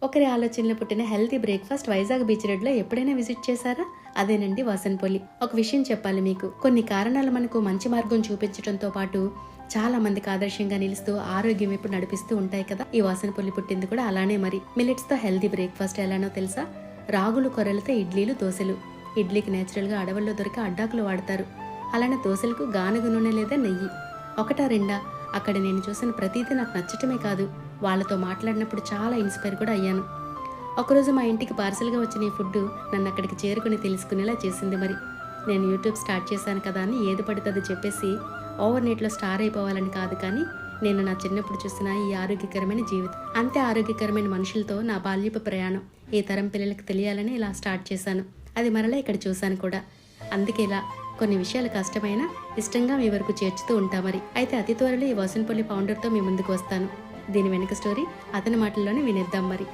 ఒకరి ఆలోచనలో పుట్టిన healthy breakfast Vizag beach road లో ఎప్పుడైనా విజిట్ చేశారా? అదేనండి వాసన్పల్లి. ఒక విషయం చెప్పాలి మీకు, కొన్ని కారణాలు మనకు మంచి మార్గం చూపించడంతో పాటు చాలా మందికి ఆదర్శంగా నిలుస్తూ ఆరోగ్యం వైపు నడిపిస్తూ ఉంటాయి కదా. ఈ వాసన్పల్లి పుట్టింది కూడా అలానే. మరి మిల్లెట్స్ తో హెల్తీ బ్రేక్ఫాస్ట్ ఎలానో తెలుసా? రాగులు కొర్రలతో ఇడ్లీలు, దోశలు. ఇడ్లీకి నేచురల్ గా అడవుల్లో దొరికే అడ్డాకులు వాడతారు. అలానే దోశలకు గానుగ నూనె లేదా నెయ్యి. ఒకటా రెండా? అక్కడ నేను చూసిన ప్రతిదీ నాకు నచ్చటమే కాదు, వాళ్ళతో మాట్లాడినప్పుడు చాలా ఇన్స్పైర్ కూడా అయ్యాను. ఒకరోజు మా ఇంటికి పార్సల్గా వచ్చిన ఈ ఫుడ్ నన్ను అక్కడికి చేరుకుని తెలుసుకునేలా చేసింది. మరి నేను యూట్యూబ్ స్టార్ట్ చేశాను కదా అని ఏది పడుతుంది చెప్పేసి ఓవర్ నైట్లో స్టార్ అయిపోవాలని కాదు, కానీ నేను నా చిన్నప్పుడు చూసిన ఈ ఆరోగ్యకరమైన జీవితం, అంతే ఆరోగ్యకరమైన మనుషులతో నా బాల్యపు ప్రయాణం ఈ తరం పిల్లలకు తెలియాలని ఇలా స్టార్ట్ చేశాను. అది మరలా ఇక్కడ చూశాను కూడా. అందుకే ఇలా కొన్ని విషయాలు కష్టమైనా ఇష్టంగా మీ వరకు చేర్చుతూ ఉంటా. మరి అయితే అతి త్వరలో ఈ వాసన్పల్లి ఫౌండర్తో మీ ముందుకు వస్తాను. దీని వెనుక స్టోరీ అతని మాటల్లోనే వినేద్దాం మరి.